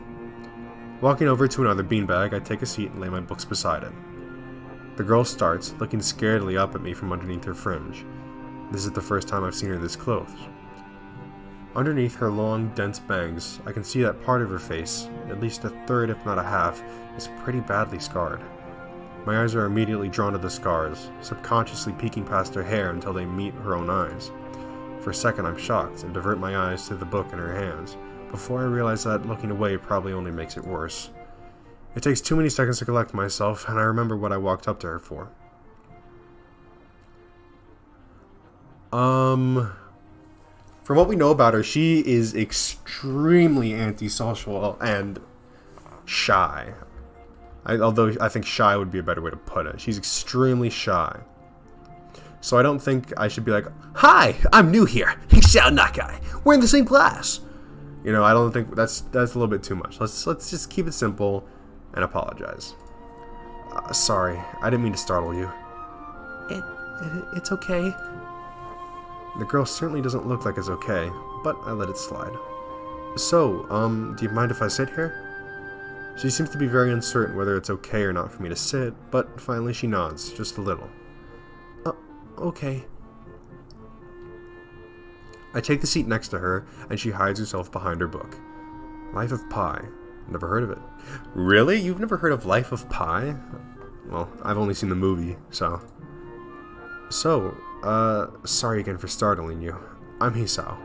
Walking over to another beanbag, I take a seat and lay my books beside it. The girl starts, looking scaredly up at me from underneath her fringe. This is the first time I've seen her this close. Underneath her long, dense bangs, I can see that part of her face, at least a third if not a half, is pretty badly scarred. My eyes are immediately drawn to the scars, subconsciously peeking past her hair until they meet her own eyes. For a second I'm shocked and divert my eyes to the book in her hands, before I realize that looking away probably only makes it worse. It takes too many seconds to collect myself, and I remember what I walked up to her for. From what we know about her, she is extremely antisocial and shy. Although I think shy would be a better way to put it. She's extremely shy. So I don't think I should be like, "Hi, I'm new here. Hixao Nakai. We're in the same class." You know, I don't think that's a little bit too much. Let's just keep it simple and apologize. Sorry, I didn't mean to startle you. It's okay. The girl certainly doesn't look like it's okay, but I let it slide. So, do you mind if I sit here? She seems to be very uncertain whether it's okay or not for me to sit, but finally she nods, just a little. Okay. I take the seat next to her, and she hides herself behind her book. Life of Pi. Never heard of it. Really? You've never heard of Life of Pi? Well, I've only seen the movie, so... sorry again for startling you. I'm Hisao.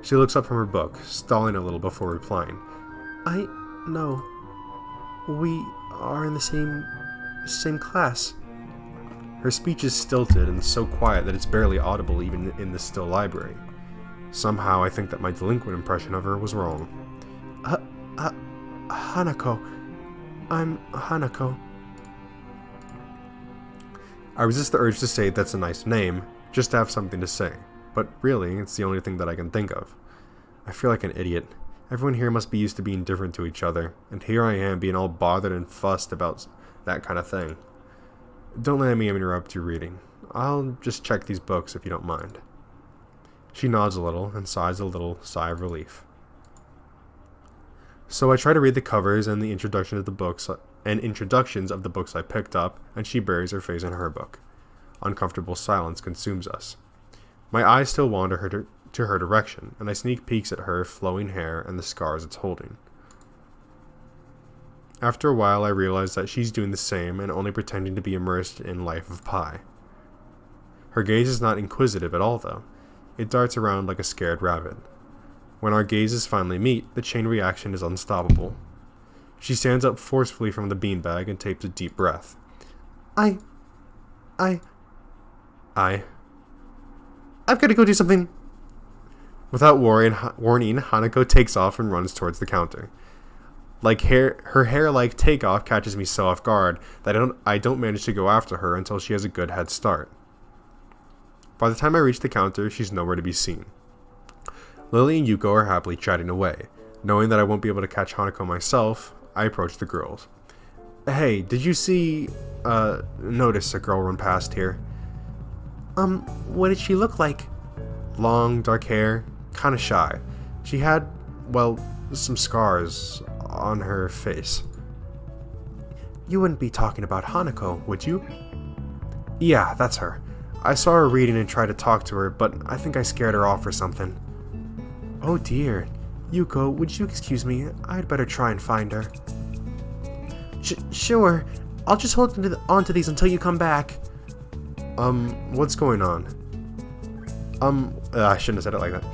She looks up from her book, stalling a little before replying. No. We are in the same class. Her speech is stilted and so quiet that it's barely audible even in this still library. Somehow I think that my delinquent impression of her was wrong. Hanako. I'm Hanako. I resist the urge to say that's a nice name, just to have something to say, but really, it's the only thing that I can think of. I feel like an idiot. Everyone here must be used to being different to each other, and here I am being all bothered and fussed about that kind of thing. Don't let me interrupt your reading. I'll just check these books if you don't mind. She nods a little and sighs a little sigh of relief. So I try to read the covers and the introduction of the books and introductions of the books I picked up, and she buries her face in her book. Uncomfortable silence consumes us. My eyes still wander to her direction, and I sneak peeks at her flowing hair and the scars it's holding. After a while, I realize that she's doing the same and only pretending to be immersed in life of Pi. Her gaze is not inquisitive at all, though. It darts around like a scared rabbit. When our gazes finally meet, the chain reaction is unstoppable. She stands up forcefully from the beanbag and takes a deep breath. I've got to go do something. Without warning, Hanako takes off and runs towards the counter. Her hair-like takeoff catches me so off guard that I don't manage to go after her until she has a good head start. By the time I reach the counter, she's nowhere to be seen. Lily and Yuko are happily chatting away. Knowing that I won't be able to catch Hanako myself, I approach the girls. Hey, did you notice a girl run past here? What did she look like? Long, dark hair, kinda shy. She had, some scars on her face. You wouldn't be talking about Hanako, would you? Yeah, that's her. I saw her reading and tried to talk to her, but I think I scared her off or something. Oh dear. Yuko, would you excuse me? I'd better try and find her. Sure. I'll just hold onto these until you come back. What's going on? I shouldn't have said it like that.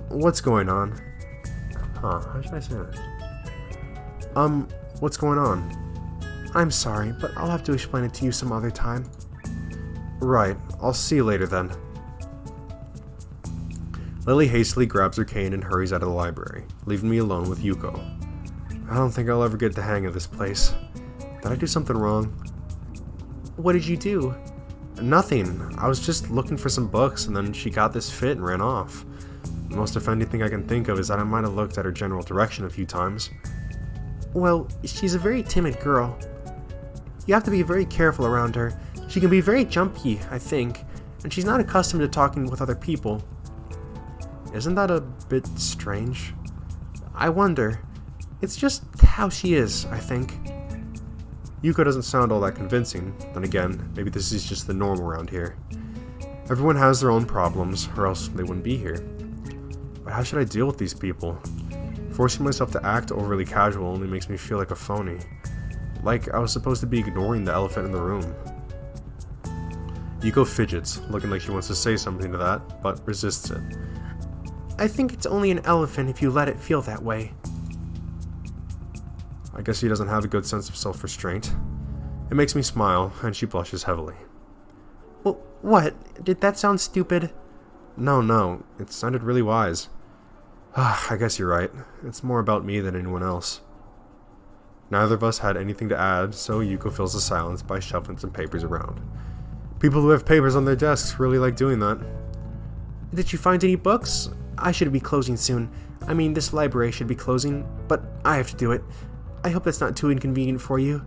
What's going on? How should I say that? What's going on? I'm sorry, but I'll have to explain it to you some other time. Right, I'll see you later then. Lily hastily grabs her cane and hurries out of the library, leaving me alone with Yuko. I don't think I'll ever get the hang of this place. Did I do something wrong? What did you do? Nothing. I was just looking for some books, and then she got this fit and ran off. The most offending thing I can think of is that I might have looked at her general direction a few times. Well, she's a very timid girl. You have to be very careful around her. She can be very jumpy, I think, and she's not accustomed to talking with other people. Isn't that a bit strange? I wonder. It's just how she is, I think. Yuko doesn't sound all that convincing. Then again, maybe this is just the norm around here. Everyone has their own problems, or else they wouldn't be here. But how should I deal with these people? Forcing myself to act overly casual only makes me feel like a phony. Like I was supposed to be ignoring the elephant in the room. Yuko fidgets, looking like she wants to say something to that, but resists it. I think it's only an elephant if you let it feel that way. I guess he doesn't have a good sense of self-restraint. It makes me smile, and she blushes heavily. Well, what? Did that sound stupid? No, it sounded really wise. I guess you're right. It's more about me than anyone else. Neither of us had anything to add, so Yuko fills the silence by shuffling some papers around. People who have papers on their desks really like doing that. Did you find any books? I should be closing soon. I mean, this library should be closing, but I have to do it. I hope that's not too inconvenient for you.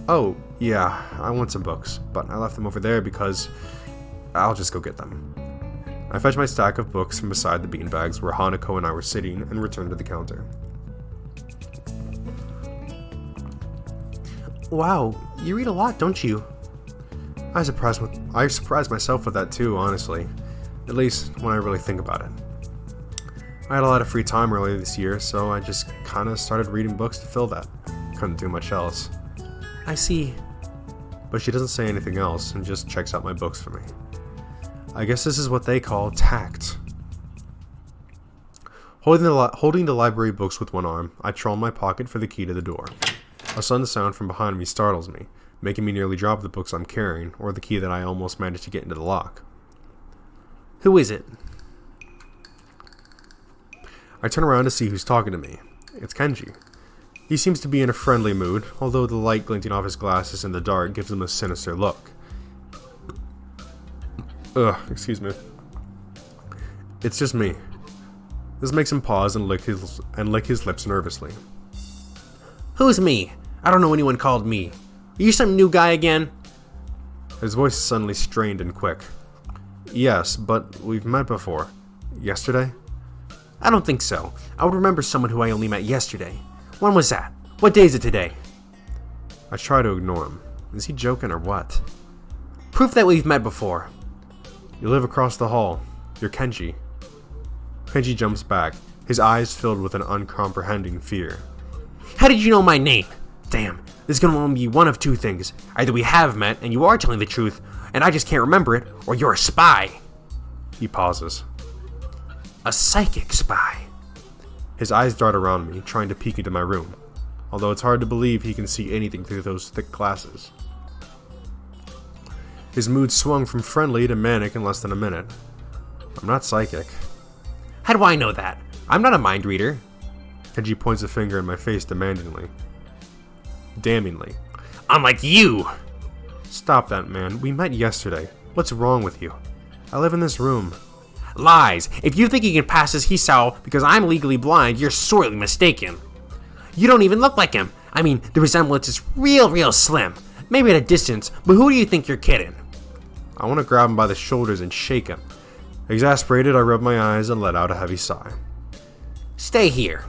Oh, yeah, I want some books, but I left them over there because I'll just go get them. I fetch my stack of books from beside the beanbags where Hanako and I were sitting and return to the counter. Wow, you read a lot, don't you? I surprise myself with that too, honestly. At least when I really think about it. I had a lot of free time earlier this year, so I just kinda started reading books to fill that. Couldn't do much else. I see. But she doesn't say anything else and just checks out my books for me. I guess this is what they call tact. Holding the library books with one arm, I trawl in my pocket for the key to the door. A sudden sound from behind me startles me, making me nearly drop the books I'm carrying, or the key that I almost managed to get into the lock. Who is it? I turn around to see who's talking to me. It's Kenji. He seems to be in a friendly mood, although the light glinting off his glasses in the dark gives him a sinister look. Excuse me. It's just me. This makes him pause and lick his lips nervously. Who's me? I don't know anyone called me. Are you some new guy again? His voice is suddenly strained and quick. Yes, but we've met before. Yesterday? I don't think so. I would remember someone who I only met yesterday. When was that? What day is it today? I try to ignore him. Is he joking or what? Proof that we've met before. You live across the hall. You're Kenji. Kenji jumps back, his eyes filled with an uncomprehending fear. How did you know my name? Damn, this can only be one of two things. Either we have met and you are telling the truth, and I just can't remember it, or you're a spy. He pauses. A psychic spy. His eyes dart around me, trying to peek into my room, although it's hard to believe he can see anything through those thick glasses. His mood swung from friendly to manic in less than a minute. I'm not psychic. How do I know that? I'm not a mind reader. Kenji points a finger in my face demandingly. Damningly. Unlike you! Stop that, man. We met yesterday. What's wrong with you? I live in this room. Lies! If you think you can pass as Hisao because I'm legally blind, you're sorely mistaken. You don't even look like him. I mean, the resemblance is real slim. Maybe at a distance, but who do you think you're kidding? I want to grab him by the shoulders and shake him. Exasperated, I rub my eyes and let out a heavy sigh. Stay here.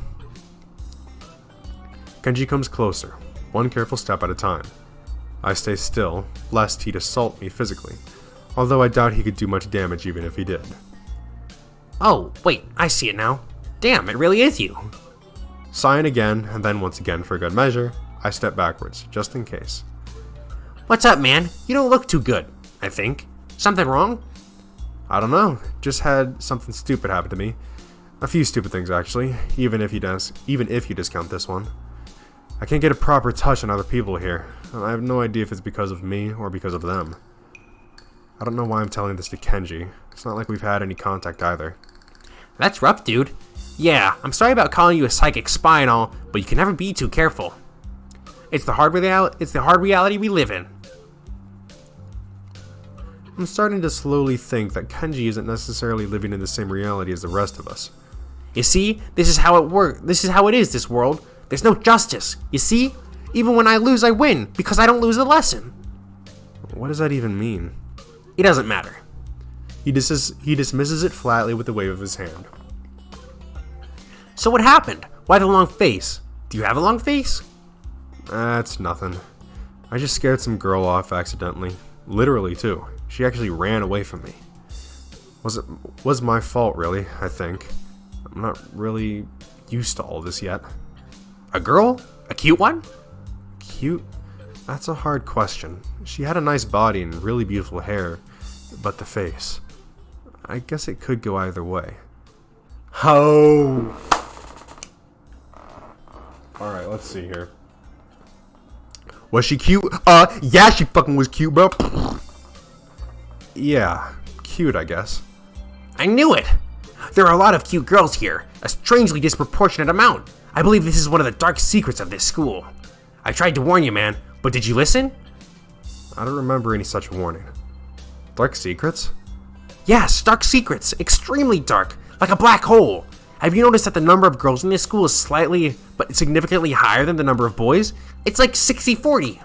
Kenji comes closer, one careful step at a time. I stay still, lest he'd assault me physically, although I doubt he could do much damage even if he did. Oh, wait, I see it now. Damn, it really is you. Sighing again, and then once again for good measure, I step backwards, just in case. What's up, man? You don't look too good, I think. Something wrong? I don't know, just had something stupid happen to me. A few stupid things actually, even if you discount this one. I can't get a proper touch on other people here, and I have no idea if it's because of me or because of them. I don't know why I'm telling this to Kenji. It's not like we've had any contact either. That's rough, dude. Yeah, I'm sorry about calling you a psychic spy and all, but you can never be too careful. It's the hard reality we live in. I'm starting to slowly think that Kenji isn't necessarily living in the same reality as the rest of us. You see, this is how it works. This is how it is, this world. There's no justice. You see? Even when I lose, I win, because I don't lose a lesson. What does that even mean? It doesn't matter. He dismisses it flatly with a wave of his hand. So what happened? Why the long face? Do you have a long face? That's nothing. I just scared some girl off accidentally. Literally, too. She actually ran away from me. Was my fault, really, I think. I'm not really used to all this yet. A girl? A cute one? Cute? That's a hard question. She had a nice body and really beautiful hair, but the face. I guess it could go either way. Oh! Alright, let's see here. Was she cute? Yeah, she fucking was cute, bro. Yeah, cute, I guess. I knew it! There are a lot of cute girls here, a strangely disproportionate amount. I believe this is one of the dark secrets of this school. I tried to warn you, man, but did you listen? I don't remember any such warning. Dark secrets? Yes, dark secrets. Extremely dark. Like a black hole. Have you noticed that the number of girls in this school is slightly, but significantly higher than the number of boys? It's like 60-40.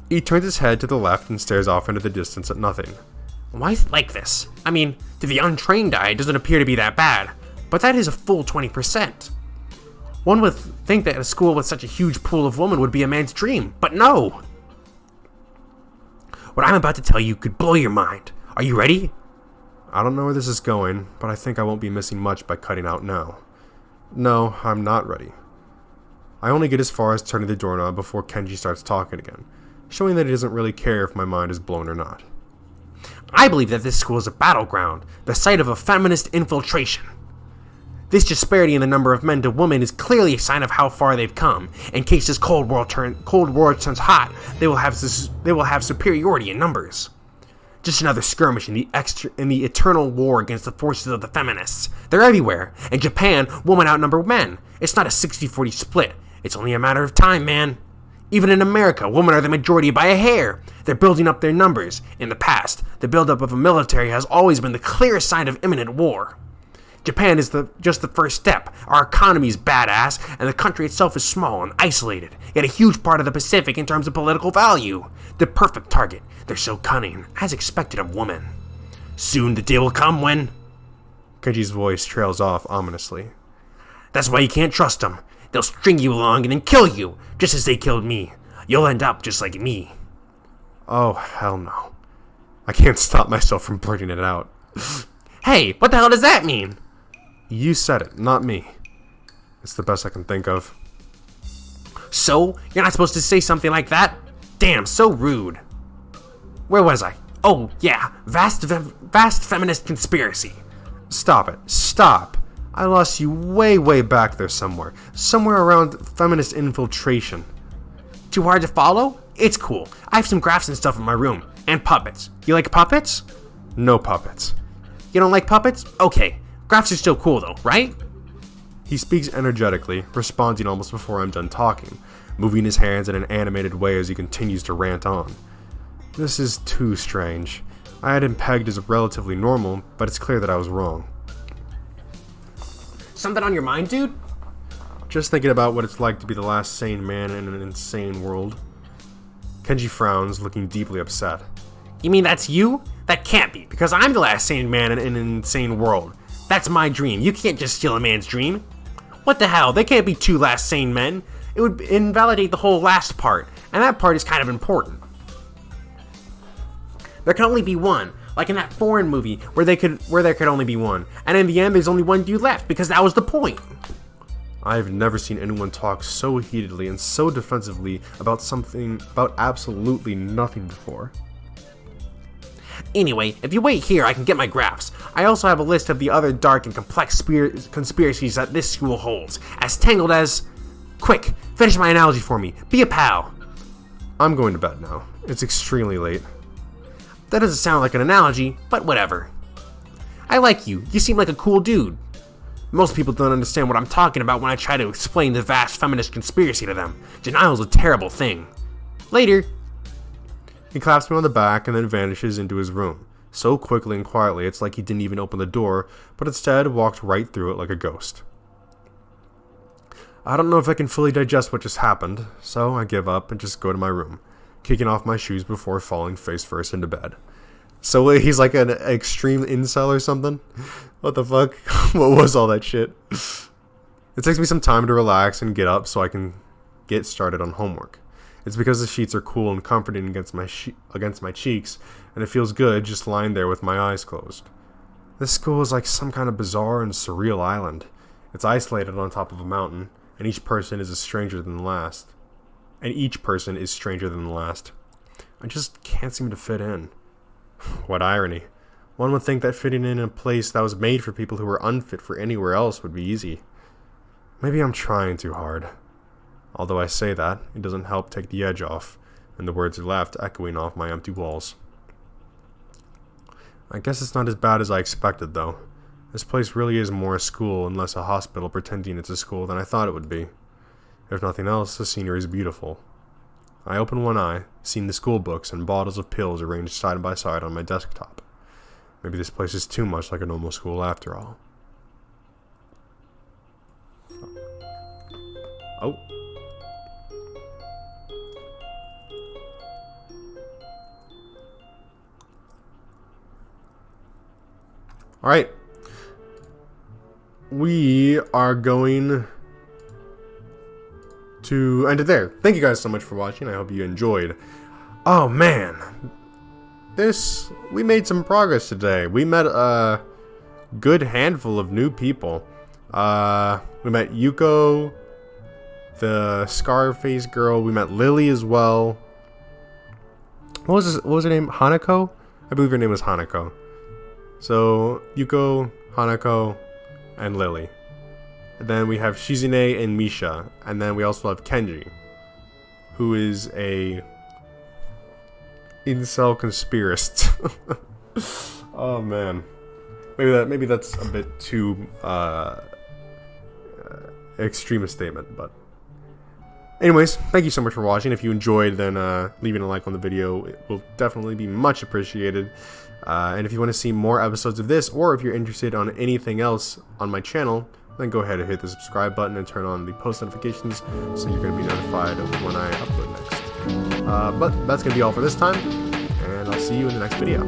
He turns his head to the left and stares off into the distance at nothing. Why is it like this? I mean, to the untrained eye, it doesn't appear to be that bad. But that is a full 20%. One would think that a school with such a huge pool of women would be a man's dream, but no! What I'm about to tell you could blow your mind. Are you ready? I don't know where this is going, but I think I won't be missing much by cutting out now. No, I'm not ready. I only get as far as turning the doorknob before Kenji starts talking again, showing that he doesn't really care if my mind is blown or not. I believe that this school is a battleground, the site of a feminist infiltration. This disparity in the number of men to women is clearly a sign of how far they've come. In case this Cold War turns hot, they will have superiority in numbers. Just another skirmish in the eternal war against the forces of the feminists. They're everywhere. In Japan, women outnumber men. It's not a 60-40 split. It's only a matter of time, man. Even in America, women are the majority by a hair. They're building up their numbers. In the past, the buildup of a military has always been the clearest sign of imminent war. Japan is just the first step. Our economy is badass, and the country itself is small and isolated, yet a huge part of the Pacific in terms of political value. The perfect target. They're so cunning, as expected of women. Soon the day will come when... Kenji's voice trails off ominously. That's why you can't trust them. They'll string you along and then kill you, just as they killed me. You'll end up just like me. Oh, hell no. I can't stop myself from blurting it out. Hey, what the hell does that mean? You said it, not me. It's the best I can think of. So? You're not supposed to say something like that? Damn, so rude. Where was I? Oh, yeah, vast feminist conspiracy. Stop it. Stop. I lost you way back there somewhere. Somewhere around feminist infiltration. Too hard to follow? It's cool. I have some graphs and stuff in my room. And puppets. You like puppets? No puppets. You don't like puppets? Okay. Graphs are still cool though, right? He speaks energetically, responding almost before I'm done talking, moving his hands in an animated way as he continues to rant on. This is too strange. I had him pegged as relatively normal, but it's clear that I was wrong. Something on your mind, dude? Just thinking about what it's like to be the last sane man in an insane world. Kenji frowns, looking deeply upset. You mean that's you? That can't be, because I'm the last sane man in an insane world. That's my dream. You can't just steal a man's dream. What the hell? There can't be two last sane men. It would invalidate the whole last part, and that part is kind of important. There can only be one, like in that foreign movie where there could only be one, and in the end there's only one dude left, because that was the point. I've never seen anyone talk so heatedly and so defensively about absolutely nothing before. Anyway, if you wait here, I can get my graphs. I also have a list of the other dark and complex conspiracies that this school holds, as tangled as... Quick, finish my analogy for me. Be a pal. I'm going to bed now. It's extremely late. That doesn't sound like an analogy, but whatever. I like you. You seem like a cool dude. Most people don't understand what I'm talking about when I try to explain the vast feminist conspiracy to them. Denial's a terrible thing. Later. He claps me on the back and then vanishes into his room. So quickly and quietly it's like he didn't even open the door, but instead walked right through it like a ghost. I don't know if I can fully digest what just happened, so I give up and just go to my room, kicking off my shoes before falling face first into bed. So he's like an extreme incel or something? What the fuck? What was all that shit? It takes me some time to relax and get up so I can get started on homework. It's because the sheets are cool and comforting against my cheeks, and it feels good just lying there with my eyes closed. This school is like some kind of bizarre and surreal island. It's isolated on top of a mountain, and each person is stranger than the last. I just can't seem to fit in. What irony. One would think that fitting in a place that was made for people who were unfit for anywhere else would be easy. Maybe I'm trying too hard. Although I say that, it doesn't help take the edge off, and the words are left echoing off my empty walls. I guess it's not as bad as I expected, though. This place really is more a school and less a hospital pretending it's a school than I thought it would be. If nothing else, the scenery is beautiful. I open one eye, seeing the school books and bottles of pills arranged side by side on my desktop. Maybe this place is too much like a normal school after all. Oh. Alright. We are going to end it there. Thank you guys so much for watching. I hope you enjoyed. Oh man. We made some progress today. We met a good handful of new people. We met Yuko, the Scarface girl. We met Lily as well. What was her name? Hanako? I believe her name was Hanako. So, Yuko, Hanako, and Lily. And then we have Shizune and Misha. And then we also have Kenji, who is a incel conspiracist. Oh man, maybe that's a bit too extreme a statement, but anyways, thank you so much for watching. If you enjoyed, then leaving a like on the video, it will definitely be much appreciated. And if you want to see more episodes of this, or if you're interested on anything else on my channel, then go ahead and hit the subscribe button and turn on the post notifications so you're going to be notified of when I upload next. But that's going to be all for this time, and I'll see you in the next video.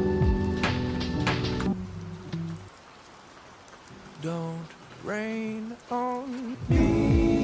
Don't rain on me.